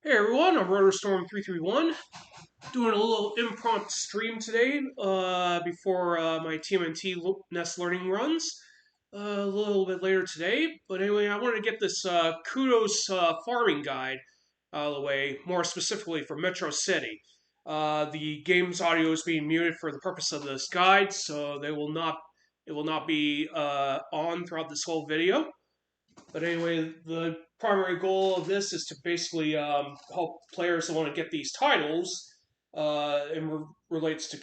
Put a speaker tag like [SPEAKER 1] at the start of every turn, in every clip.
[SPEAKER 1] Hey everyone, I'm RotorStorm331, doing a little impromptu stream today before my TMNT Nest Learning runs a little bit later today. But anyway, I wanted to get this Kudos farming guide out of the way, more specifically for Metro City. The game's audio is being muted for the purpose of this guide, so it will not be on throughout this whole video. But anyway, the primary goal of this is to basically help players that want to get these titles, and relates to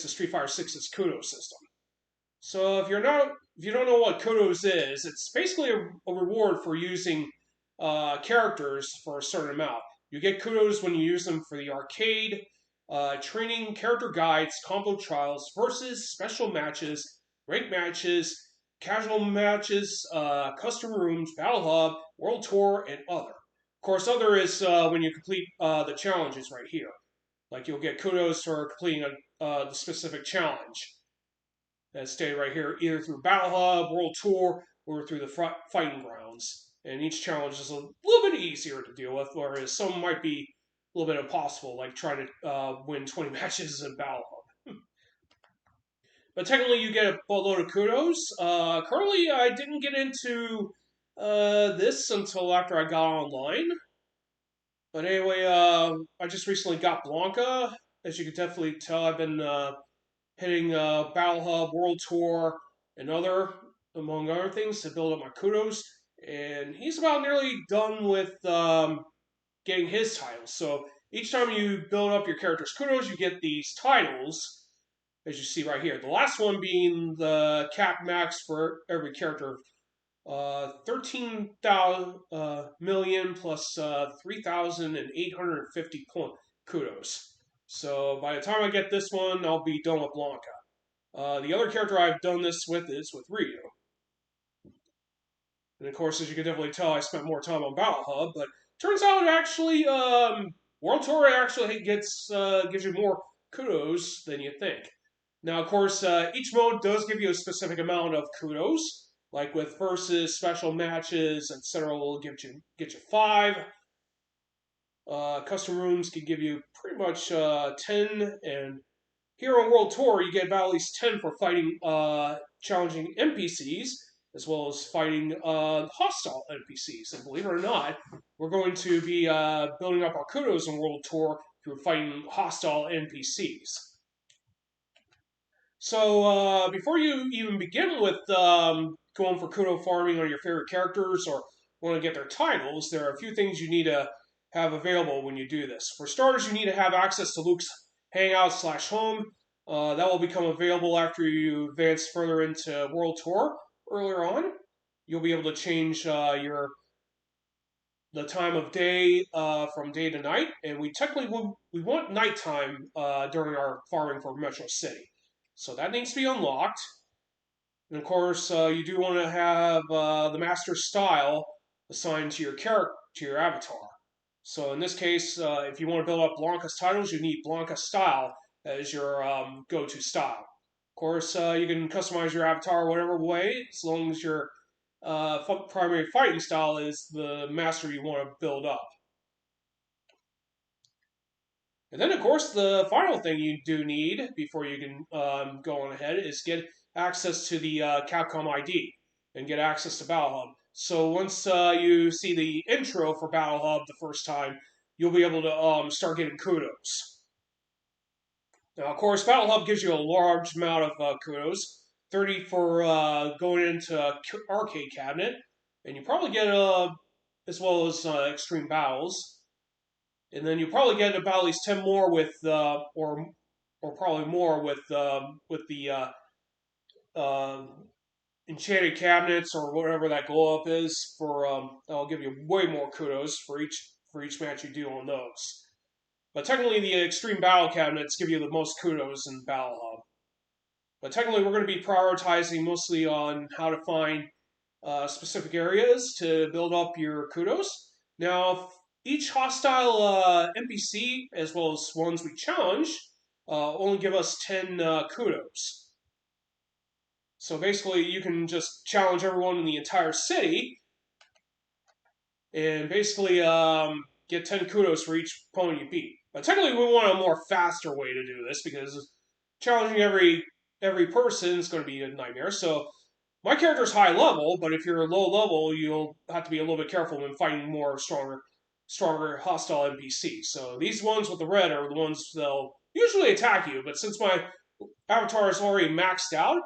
[SPEAKER 1] Street Fighter 6's Kudos system. So if you don't know what Kudos is, it's basically a reward for using characters for a certain amount. You get Kudos when you use them for the arcade, training, character guides, combo trials, versus special matches, rank matches, casual matches, custom rooms, battle hub, world tour, and other. Of course, other is when you complete the challenges right here. Like you'll get Kudos for completing the specific challenge. That's stated right here, either through battle hub, world tour, or through the fighting grounds. And each challenge is a little bit easier to deal with, whereas some might be a little bit impossible, like trying to win 20 matches in battle hub. But technically, you get a boatload of Kudos. Currently, I didn't get into this until after I got online. But anyway, I just recently got Blanca. As you can definitely tell, I've been hitting Battle Hub, World Tour, and among other things, to build up my Kudos. And he's about nearly done with getting his titles. So each time you build up your character's Kudos, you get these titles, as you see right here. The last one being the cap max for every character, 13 million plus 3,850 Kudos. So by the time I get this one, I'll be done with Blanca. The other character I've done this with is with Ryu. And of course, as you can definitely tell, I spent more time on Battle Hub, but turns out actually, World Tour actually gives you more Kudos than you think. Now, of course, each mode does give you a specific amount of Kudos. Like with versus, special matches, etc., will get you 5. Custom rooms can give you pretty much 10, and here on World Tour, you get about at least 10 for fighting challenging NPCs, as well as fighting hostile NPCs. And believe it or not, we're going to be building up our Kudos on World Tour through fighting hostile NPCs. So before you even begin with going for Kudo farming on your favorite characters or want to get their titles, there are a few things you need to have available when you do this. For starters, you need to have access to Luke's Hangout/Home. That will become available after you advance further into World Tour. Earlier on, you'll be able to change the time of day from day to night, and we want nighttime during our farming for Metro City. So that needs to be unlocked. And of course, you do want to have the master style assigned to your avatar. So in this case, if you want to build up Blanca's titles, you need Blanca style as your go-to style. Of course, you can customize your avatar whatever way, as long as your primary fighting style is the master you want to build up. And then, of course, the final thing you do need before you can go on ahead is get access to the Capcom ID and get access to Battle Hub. So once you see the intro for Battle Hub the first time, you'll be able to start getting Kudos. Now, of course, Battle Hub gives you a large amount of Kudos, 30 for going into arcade cabinet, and you probably get as well as extreme battles. And then you probably get about at least 10 more with, or probably more with the enchanted cabinets or whatever that glow up is. That'll give you way more Kudos for each match you do on those. But technically, the extreme battle cabinets give you the most Kudos in Battle Hub. But technically, we're going to be prioritizing mostly on how to find specific areas to build up your Kudos. Now, each hostile NPC, as well as ones we challenge, only give us 10 Kudos. So basically, you can just challenge everyone in the entire city, and basically get 10 kudos for each opponent you beat. But technically, we want a more faster way to do this because challenging every person is going to be a nightmare. So my character's high level, but if you're low level, you'll have to be a little bit careful when fighting more stronger hostile NPCs. So these ones with the red are the ones that'll usually attack you, but since my avatar is already maxed out,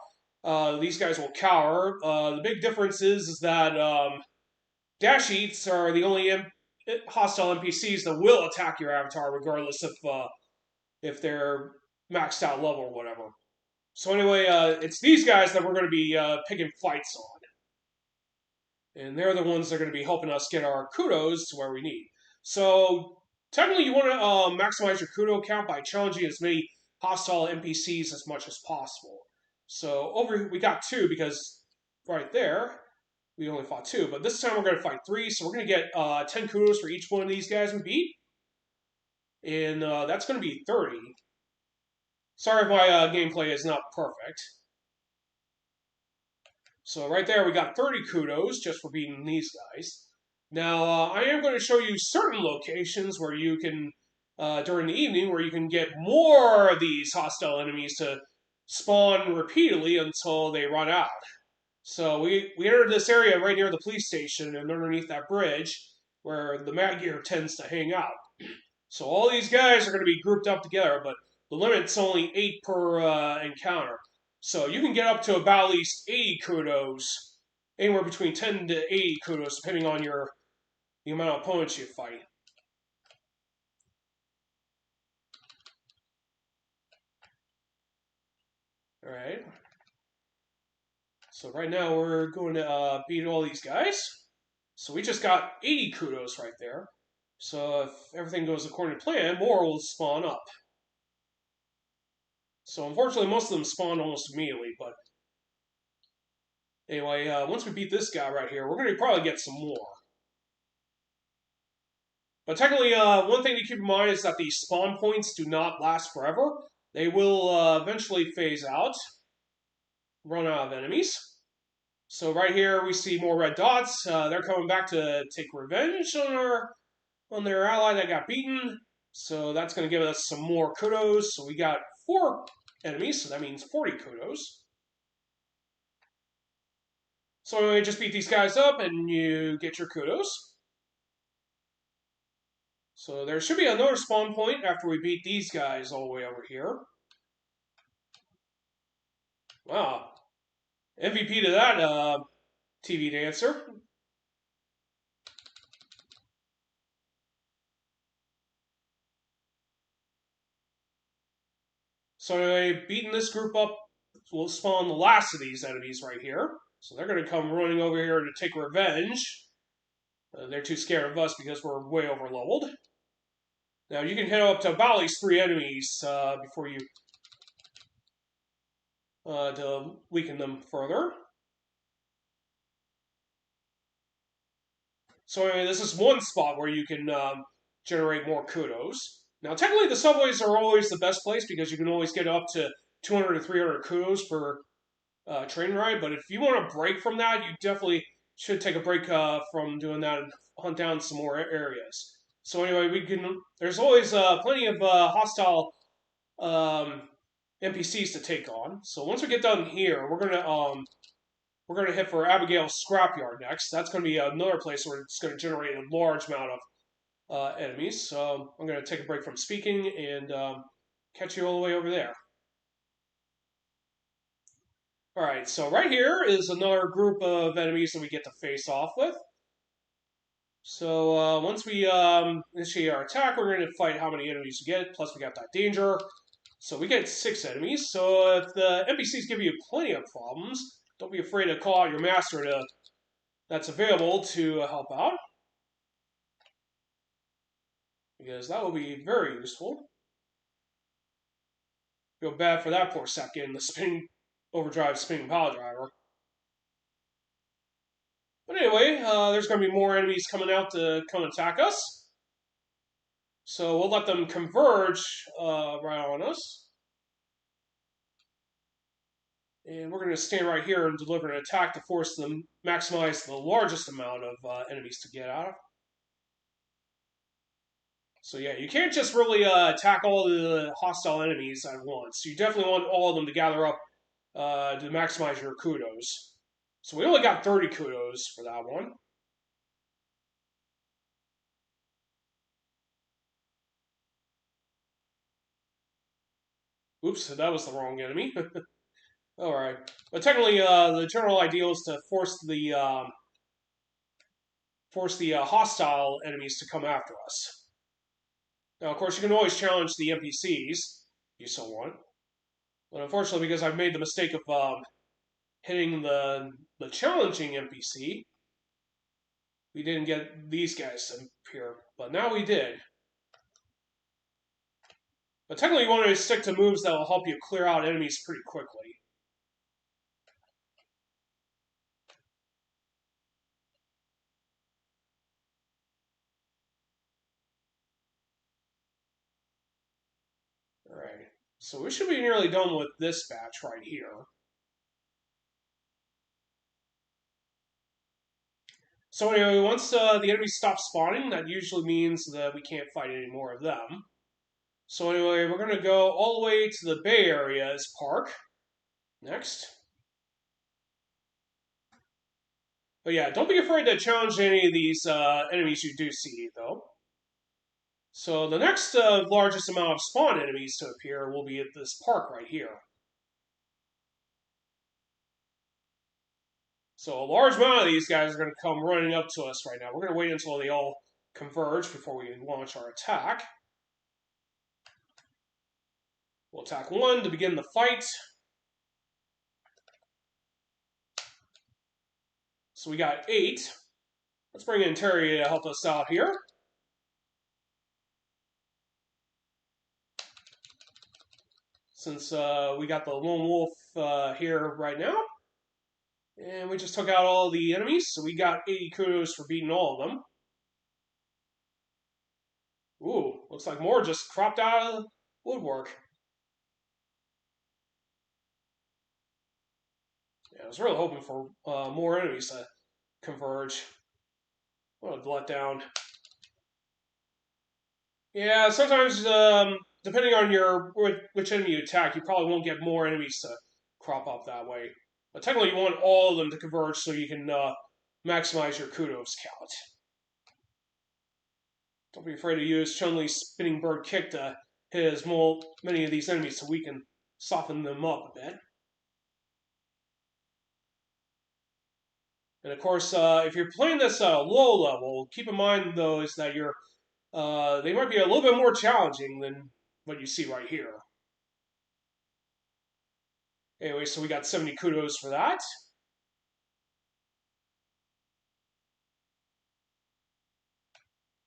[SPEAKER 1] these guys will cower. The big difference is that dash eats are the only hostile NPCs that will attack your avatar, regardless if they're maxed out level or whatever. So anyway, it's these guys that we're going to be picking fights on, and they're the ones that are going to be helping us get our kudos to where we need. So technically, you want to maximize your kudo count by challenging as many hostile NPCs as much as possible. So over here, we got 2 because right there we only fought 2, but this time we're going to fight 3. So we're going to get 10 kudos for each one of these guys we beat, and that's going to be 30. Sorry if my gameplay is not perfect. So right there, we got 30 kudos just for beating these guys. Now, I am going to show you certain locations where you can, during the evening, where you can get more of these hostile enemies to spawn repeatedly until they run out. So we entered this area right near the police station and underneath that bridge where the Mad Gear tends to hang out. So all these guys are going to be grouped up together, but the limit's only 8 per encounter. So you can get up to about at least 80 kudos, anywhere between 10 to 80 kudos, depending on the amount of opponents you fight. Alright. So right now we're going to beat all these guys. So we just got 80 kudos right there. So if everything goes according to plan, more will spawn up. So unfortunately, most of them spawn almost immediately, but anyway, once we beat this guy right here, we're going to probably get some more. But technically, one thing to keep in mind is that these spawn points do not last forever. They will eventually phase out, run out of enemies. So right here, we see more red dots. They're coming back to take revenge on their ally that got beaten. So that's going to give us some more kudos. So we got 4 enemies, so that means 40 kudos. So anyway, just beat these guys up and you get your kudos. So there should be another spawn point after we beat these guys all the way over here. Wow. MVP to that TV dancer. So anyway, beating this group up will spawn the last of these enemies right here. So they're going to come running over here to take revenge. They're too scared of us because we're way over leveled. Now you can hit up to about at least 3 enemies before you to weaken them further. So anyway, this is one spot where you can generate more kudos. Now technically the subways are always the best place because you can always get up to 200 to 300 kudos per train ride, but if you want to break from that, you definitely should take a break from doing that and hunt down some more areas. So anyway, there's always plenty of hostile NPCs to take on. So once we get done here, we're gonna hit for Abigail's Scrapyard next. That's gonna be another place where it's gonna generate a large amount of enemies. So I'm gonna take a break from speaking and catch you all the way over there. Alright, so right here is another group of enemies that we get to face off with. So once we initiate our attack, we're going to fight how many enemies we get, plus we got that danger. So we get 6 enemies, so if the NPCs give you plenty of problems, don't be afraid to call out your master that's available to help out. Because that will be very useful. Feel bad for that poor sap getting the spinning overdrive spinning pile driver. But anyway, there's going to be more enemies coming out to come attack us. So we'll let them converge right on us. And we're going to stand right here and deliver an attack to force them maximize the largest amount of enemies to get out. So yeah, you can't just really attack all the hostile enemies at once. You definitely want all of them to gather up to maximize your kudos. So we only got 30 kudos for that one. Oops, that was the wrong enemy. Alright. But technically, the general idea is to force the hostile enemies to come after us. Now, of course, you can always challenge the NPCs, if you so want. But unfortunately, because I've made the mistake of hitting the challenging NPC, we didn't get these guys to appear. But now we did. But technically, you want to stick to moves that will help you clear out enemies pretty quickly. Alright, so we should be nearly done with this batch right here. So anyway, once the enemies stop spawning, that usually means that we can't fight any more of them. So anyway, we're going to go all the way to the Bay Area's park next. But yeah, don't be afraid to challenge any of these enemies you do see, though. So the next largest amount of spawn enemies to appear will be at this park right here. So a large amount of these guys are going to come running up to us right now. We're going to wait until they all converge before we launch our attack. We'll attack one to begin the fight. So we got 8. Let's bring in Terry to help us out here. Since we got the lone wolf here right now. And we just took out all the enemies, so we got 80 kudos for beating all of them. Ooh, looks like more just cropped out of the woodwork. Yeah, I was really hoping for more enemies to converge. What a letdown. Yeah, sometimes, depending on which enemy you attack, you probably won't get more enemies to crop up that way. But technically, you want all of them to converge so you can maximize your kudos count. Don't be afraid to use Chun-Li's spinning bird kick to hit as many of these enemies so we can soften them up a bit. And of course, if you're playing this low level, keep in mind though is that they might be a little bit more challenging than what you see right here. Anyway, so we got 70 kudos for that.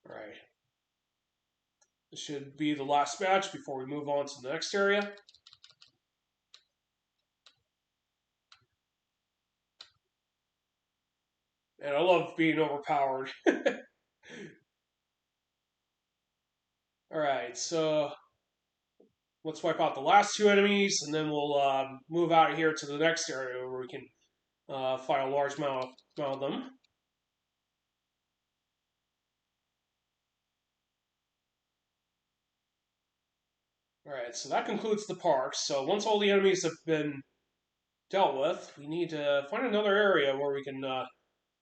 [SPEAKER 1] All right. This should be the last batch before we move on to the next area. And I love being overpowered. Alright, so let's wipe out the last 2 enemies, and then we'll move out here to the next area where we can fight a large amount of them. Alright, so that concludes the park. So once all the enemies have been dealt with, we need to find another area where we can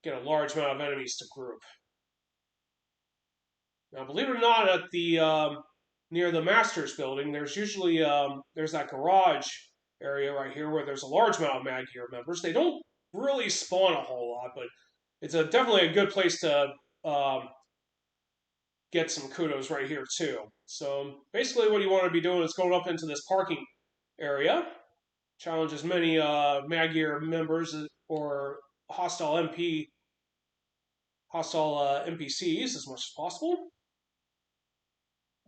[SPEAKER 1] get a large amount of enemies to group. Now, believe it or not, at the near the Masters building, there's usually there's that garage area right here where there's a large amount of Mad Gear members. They don't really spawn a whole lot, but it's definitely a good place to get some kudos right here too. So basically, what you want to be doing is going up into this parking area, challenge as many Mad Gear members or hostile NPCs as much as possible.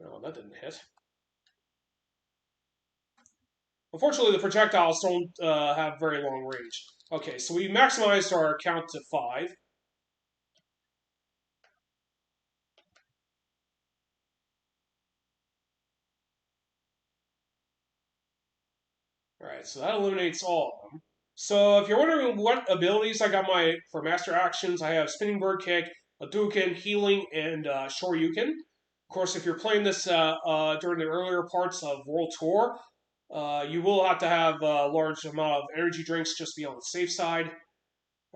[SPEAKER 1] Oh, that didn't hit. Unfortunately, the projectiles don't have very long range. Okay, so we maximized our count to 5. Alright, so that eliminates all of them. So if you're wondering what abilities I got for master actions, I have Spinning Bird Kick, Hadouken, Healing, and Shoryuken. Of course, if you're playing this during the earlier parts of World Tour, you will have to have a large amount of energy drinks just to be on the safe side.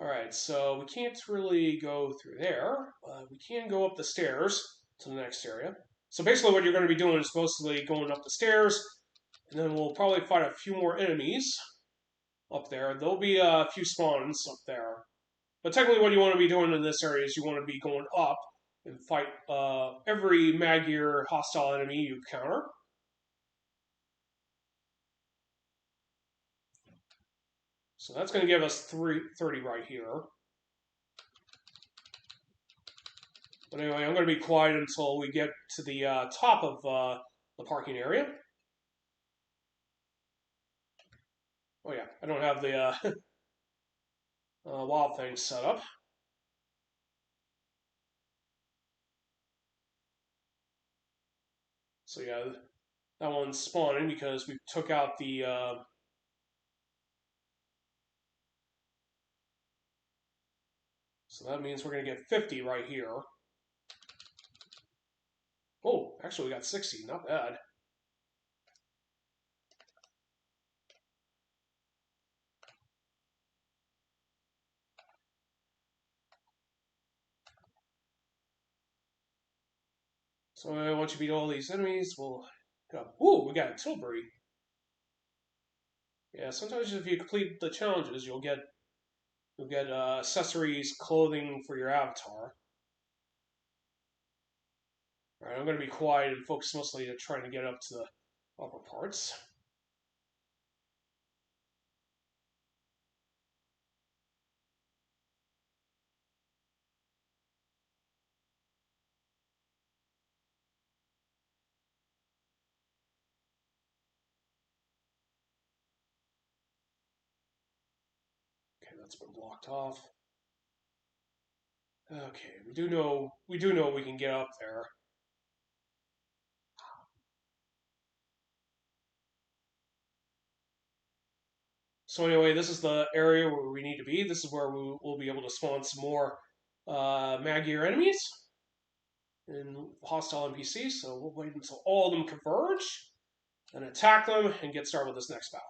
[SPEAKER 1] Alright, so we can't really go through there. We can go up the stairs to the next area. So basically what you're going to be doing is mostly going up the stairs, and then we'll probably fight a few more enemies up there. There'll be a few spawns up there. But technically what you want to be doing in this area is you want to be going up and fight every Mad Gear hostile enemy you encounter. So that's going to give us 330 right here. But anyway, I'm going to be quiet until we get to the top of the parking area. Oh yeah, I don't have the wild thing set up. So yeah, that one's spawning because we took out the... so that means we're going to get 50 right here. Oh, actually we got 60, not bad. So once you beat all these enemies, we'll go. Ooh, we got a Tilbury. Yeah, sometimes if you complete the challenges, you'll get accessories, clothing for your avatar. All right, I'm going to be quiet and focus mostly on trying to get up to the upper parts. Okay, that's been blocked off. Okay, we do know we can get up there. So anyway, this is the area where we need to be. This is where we will be able to spawn some more Mad Gear enemies and hostile NPCs. So we'll wait until all of them converge, and attack them, and get started with this next battle.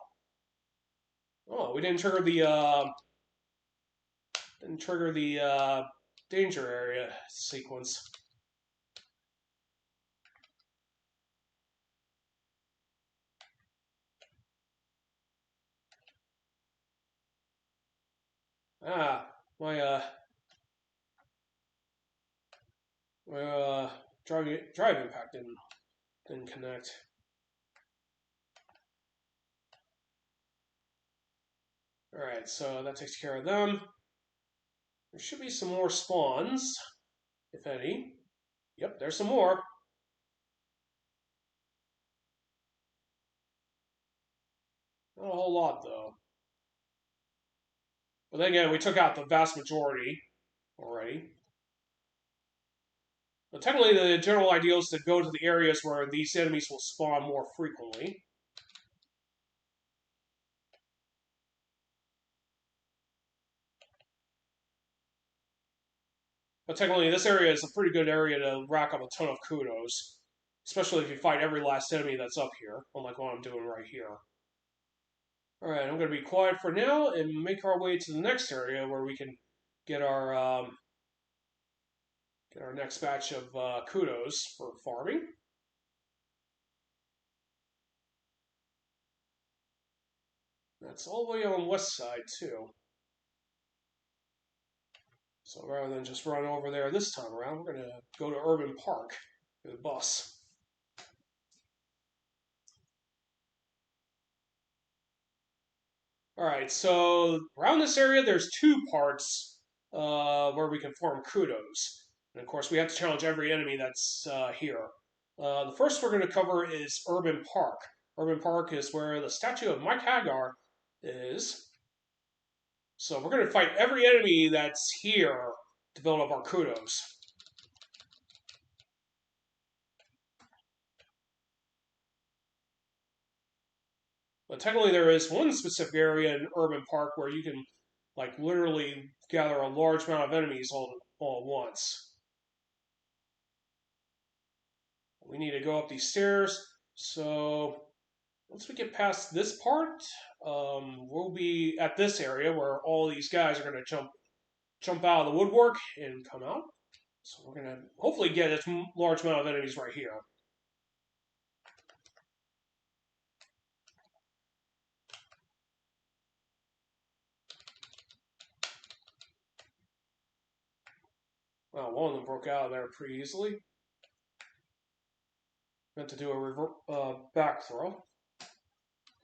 [SPEAKER 1] Oh, we didn't trigger the danger area sequence. Ah, my drive impact didn't connect. All right, so that takes care of them. There should be some more spawns, if any. Yep, there's some more. Not a whole lot though. But then again, we took out the vast majority already. But technically, the general idea is to go to the areas where these enemies will spawn more frequently. But technically, this area is a pretty good area to rack up a ton of kudos. Especially if you fight every last enemy that's up here, unlike what I'm doing right here. Alright, I'm going to be quiet for now and make our way to the next area where we can get our next batch of kudos for farming. That's all the way on the west side, too. So rather than just run over there this time around, we're going to go to Urban Park with a bus. Alright, so around this area, there's two parts where we can farm kudos. And of course, we have to challenge every enemy that's here. The first we're going to cover is Urban Park. Urban Park is where the statue of Mike Hagar is. So we're going to fight every enemy that's here to build up our kudos. But technically there is one specific area in Urban Park where you can like literally gather a large amount of enemies all at once. need to go up these stairs. So once we get past this part, we'll be at this area where all these guys are going to jump out of the woodwork and come out. So we're going to hopefully get a large amount of enemies right here. Well, one of them broke out of there pretty easily. Meant to do a back throw.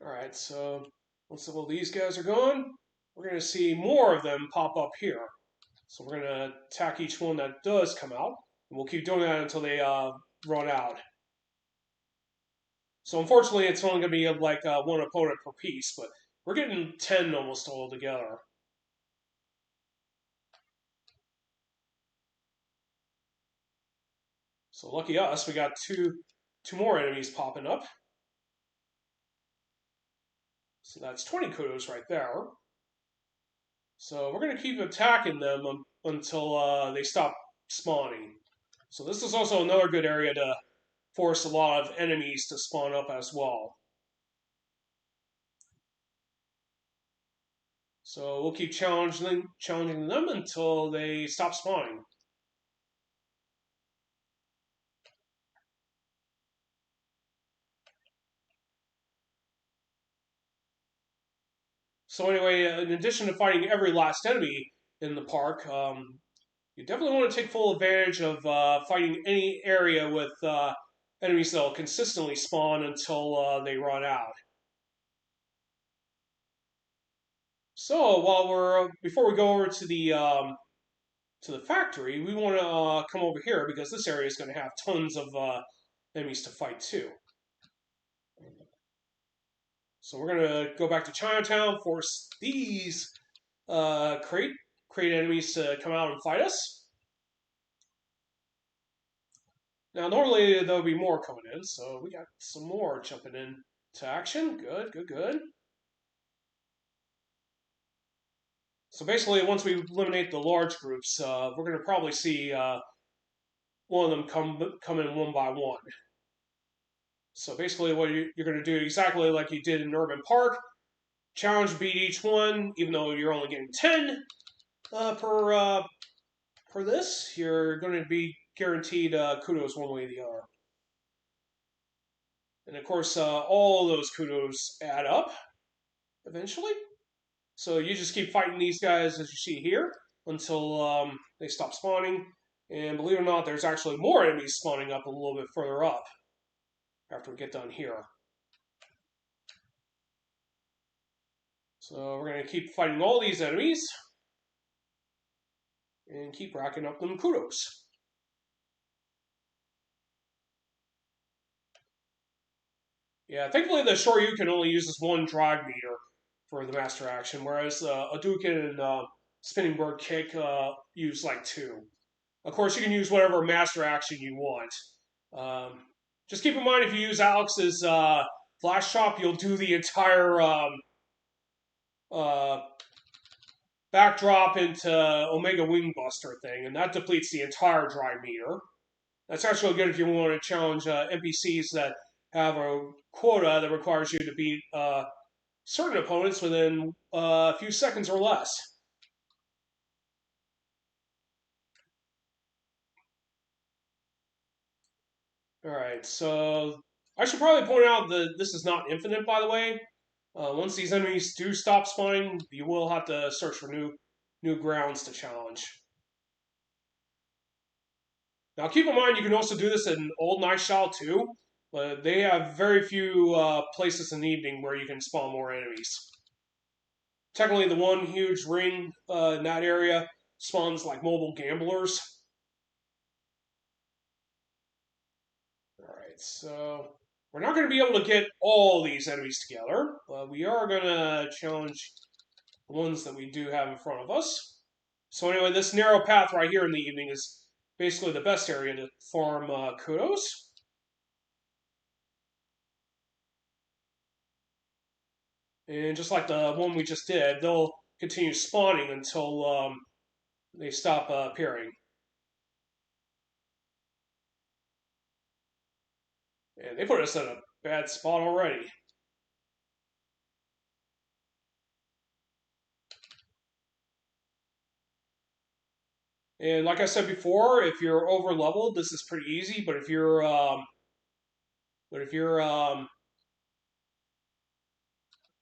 [SPEAKER 1] Alright, so once all these guys are gone, we're going to see more of them pop up here. So we're going to attack each one that does come out. And we'll keep doing that until they run out. So unfortunately, it's only going to be like one opponent per piece, but we're getting 10 almost all together. So lucky us, we got two more enemies popping up. So that's 20 kudos right there. So we're going to keep attacking them until they stop spawning. So this is also another good area to force a lot of enemies to spawn up as well. So we'll keep challenging them until they stop spawning. So anyway, in addition to fighting every last enemy in the park, you definitely want to take full advantage of fighting any area with enemies that will consistently spawn until they run out. So before we go over to the factory, we want to come over here because this area is going to have tons of enemies to fight too. So we're going to go back to Chinatown, force these crate enemies to come out and fight us. Now, normally there'll be more coming in, so we got some more jumping in to action. Good, good, good. So basically, once we eliminate the large groups, we're going to probably see one of them come in one by one. So basically, what you're going to do exactly like you did in Urban Park, challenge beat each one, even though you're only getting 10 per this, you're going to be guaranteed kudos one way or the other. And of course, all those kudos add up eventually. So you just keep fighting these guys as you see here until they stop spawning. And believe it or not, there's actually more enemies spawning up a little bit further up after we get done here. So we're going to keep fighting all these enemies and keep racking up them kudos. Yeah, thankfully the Shoryu can only use this one drive meter for the master action, whereas Hadouken and Spinning Bird Kick use like 2. Of course, you can use whatever master action you want. Just keep in mind, if you use Alex's Flash Chop, you'll do the entire backdrop into Omega Wing Buster thing, and that depletes the entire drive meter. That's actually good if you want to challenge NPCs that have a quota that requires you to beat certain opponents within a few seconds or less. Alright, so I should probably point out that this is not infinite, by the way. Once these enemies do stop spawning, you will have to search for new grounds to challenge. Now keep in mind, you can also do this in Old Night Shao too, but they have very few places in the evening where you can spawn more enemies. Technically, the one huge ring in that area spawns like mobile gamblers. Alright, so we're not going to be able to get all these enemies together, but we are going to challenge the ones that we do have in front of us. So anyway, this narrow path right here in the evening is basically the best area to farm kudos. And just like the one we just did, they'll continue spawning until they stop appearing. And they put us in a bad spot already. And like I said before, if you're over leveled, this is pretty easy. But if you're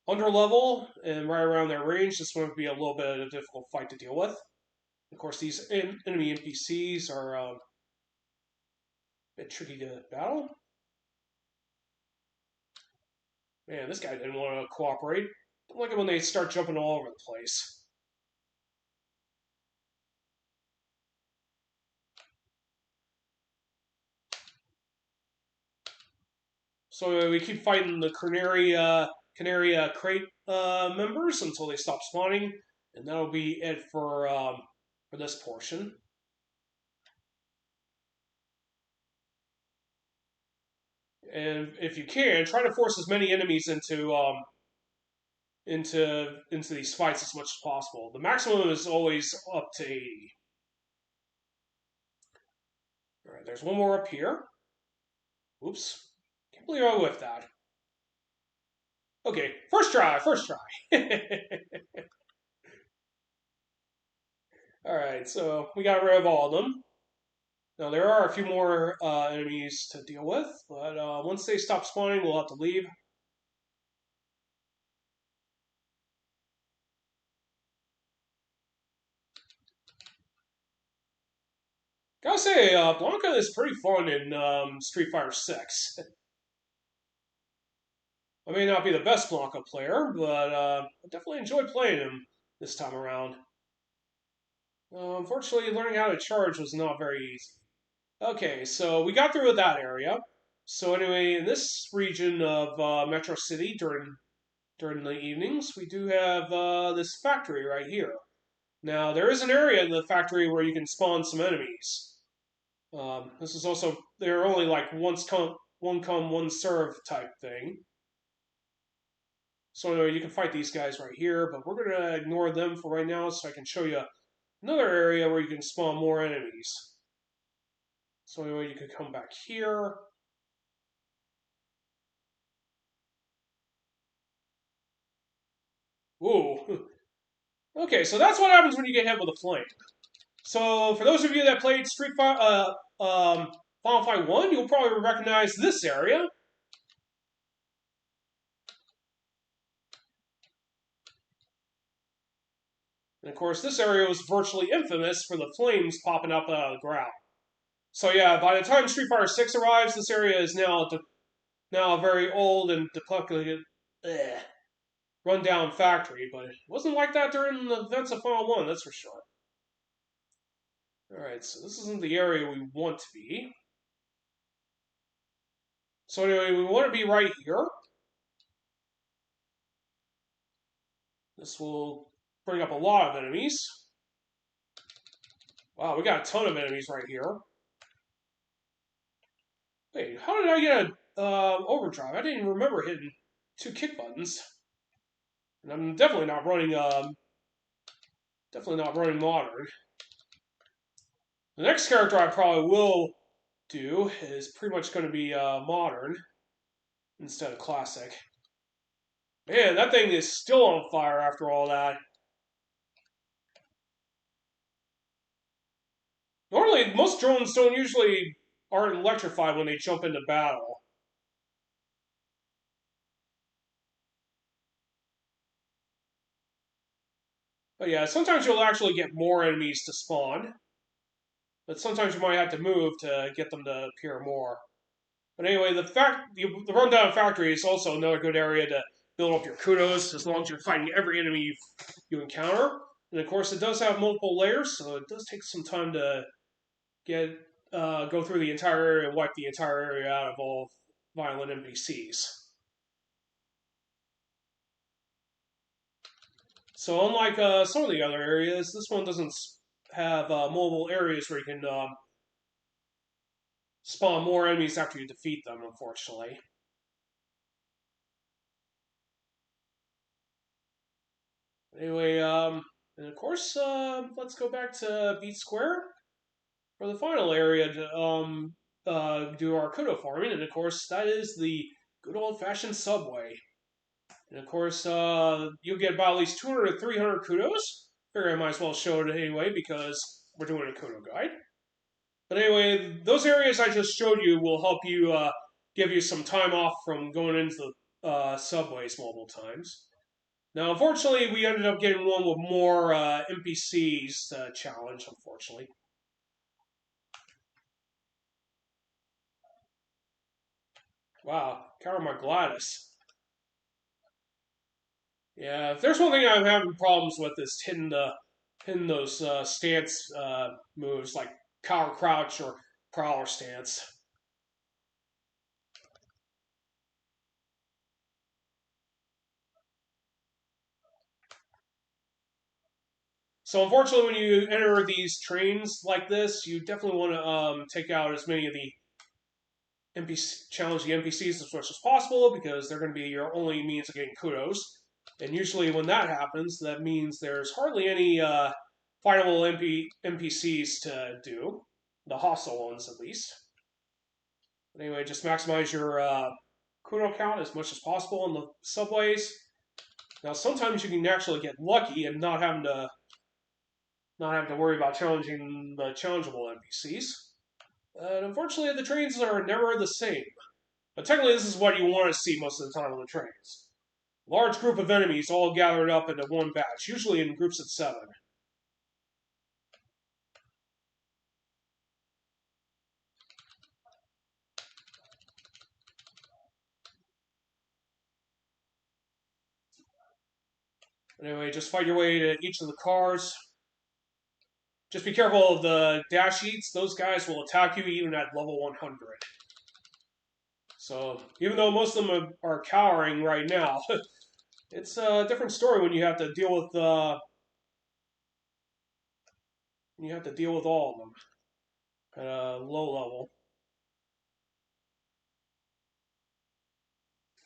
[SPEAKER 1] under level and right around their range, this one would be a little bit of a difficult fight to deal with. Of course, these enemy NPCs are a bit tricky to battle. Man, this guy didn't want to cooperate. Don't like it when they start jumping all over the place. So we keep fighting the Canary crate members until they stop spawning, and that'll be it for this portion. And if you can, try to force as many enemies into these fights as much as possible. The maximum is always up to 80. All right, there's one more up here. Oops, can't believe I whiffed that. Okay, first try, first try. All right, so we got rid of all of them. Now there are a few more enemies to deal with, but once they stop spawning, we'll have to leave. Gotta say, Blanca is pretty fun in Street Fighter 6. I may not be the best Blanca player, but I definitely enjoyed playing him this time around. Unfortunately, learning how to charge was not very easy. Okay, so we got through with that area. So anyway, in this region of Metro City during the evenings, we do have this factory right here. Now, there is an area in the factory where you can spawn some enemies. This is also, they're only like one come, one serve type thing. So anyway, you can fight these guys right here, but we're going to ignore them for right now so I can show you another area where you can spawn more enemies. So anyway, you can come back here. Ooh. Okay, so that's what happens when you get hit with a flame. So for those of you that played Final Fight 1, you'll probably recognize this area. And of course, this area was virtually infamous for the flames popping up out of the ground. So yeah, by the time Street Fighter 6 arrives, this area is now a very old and depopulated, run-down factory. But it wasn't like that during the events of Final 1, that's for sure. Alright, so this isn't the area we want to be. So anyway, we want to be right here. This will bring up a lot of enemies. Wow, we got a ton of enemies right here. Wait, how did I get a overdrive? I didn't even remember hitting 2 kick buttons. And I'm definitely not running modern. The next character I probably will do is pretty much going to be modern instead of classic. Man, that thing is still on fire after all that. Normally, most drones don't usually aren't electrified when they jump into battle. But yeah, sometimes you'll actually get more enemies to spawn. But sometimes you might have to move to get them to appear more. But anyway, the rundown factory is also another good area to build up your kudos, as long as you're fighting every enemy you encounter. And of course, it does have multiple layers, so it does take some time to go through the entire area and wipe the entire area out of all violent NPCs. So unlike some of the other areas, this one doesn't have mobile areas where you can spawn more enemies after you defeat them, unfortunately. Anyway, and of course, let's go back to Beat Square for the final area to do our kudo farming, and of course that is the good old-fashioned subway. And of course, you'll get about at least 200 to 300 kudos. Figure I might as well show it anyway because we're doing a kudo guide. But anyway, those areas I just showed you will help you give you some time off from going into the subways multiple times. Now, unfortunately, we ended up getting one with more NPCs challenge, unfortunately. Wow, counter my Gladys. Yeah, if there's one thing I'm having problems with is hitting those stance moves like cower crouch or prowler stance. So unfortunately, when you enter these trains like this, you definitely want to take out as many of the challenge the NPCs as much as possible because they're going to be your only means of getting kudos. And usually, when that happens, that means there's hardly any fightable NPCs to do, the hostile ones at least. But anyway, just maximize your kudo count as much as possible in the subways. Now, sometimes you can actually get lucky and not having to worry about challenging the challengeable NPCs. Unfortunately, the trains are never the same. But technically, this is what you want to see most of the time on the trains. Large group of enemies all gathered up into one batch, usually in groups of 7. Anyway, just fight your way to each of the cars. Just be careful of the dash eats. Those guys will attack you even at level 100. So even though most of them are cowering right now, it's a different story when you have to deal with all of them at a low level.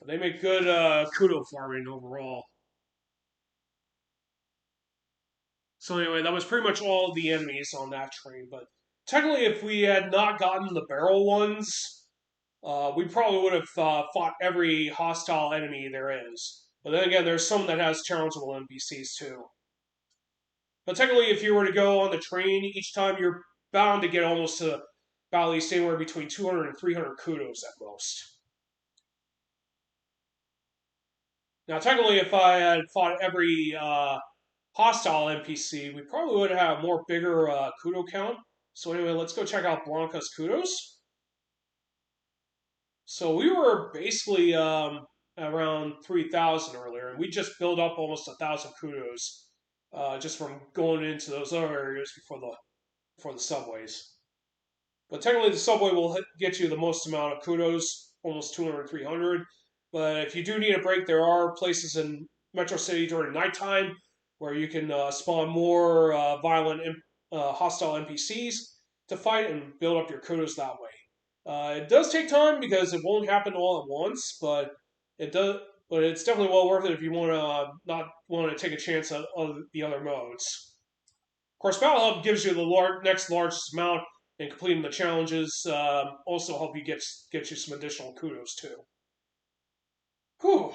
[SPEAKER 1] They make good kudo farming overall. So anyway, that was pretty much all the enemies on that train. But technically, if we had not gotten the barrel ones, we probably would have fought every hostile enemy there is. But then again, there's some that has challengeable NPCs too. But technically, if you were to go on the train each time, you're bound to get almost to about at least anywhere between 200 and 300 kudos at most. Now, technically, if I had fought every hostile NPC, we probably would have a more bigger kudo count. So anyway, let's go check out Blanca's kudos. So we were basically around 3,000 earlier, and we just built up almost 1,000 kudos just from going into those other areas before the subways. But technically, the subway will get you the most amount of kudos, almost 200, 300. But if you do need a break, there are places in Metro City during nighttime where you can spawn more violent, hostile NPCs to fight and build up your kudos that way. It does take time because it won't happen all at once, but it does. But it's definitely well worth it if you want to not want to take a chance on the other modes. Of course, Battle Hub gives you the next largest amount, and completing the challenges also help you get you some additional kudos too. Whew.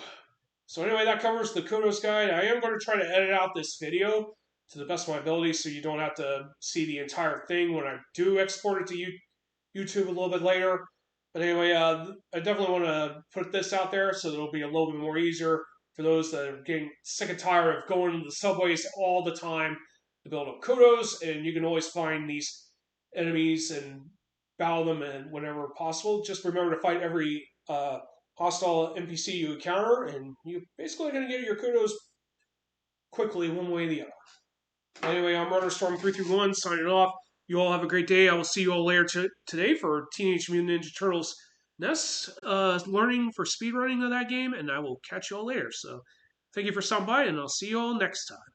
[SPEAKER 1] So anyway, that covers the kudos guide. I am going to try to edit out this video to the best of my ability so you don't have to see the entire thing when I do export it to YouTube a little bit later. But anyway, I definitely want to put this out there so that it'll be a little bit more easier for those that are getting sick and tired of going to the subways all the time to build up kudos, and you can always find these enemies and battle them and whenever possible. Just remember to fight every hostile NPC you encounter, and you're basically going to get your kudos quickly one way or the other. Anyway, I'm RunnerStorm331 signing off. You all have a great day. I will see you all later today for Teenage Mutant Ninja Turtles NES learning for speedrunning of that game, and I will catch you all later. So thank you for stopping by, and I'll see you all next time.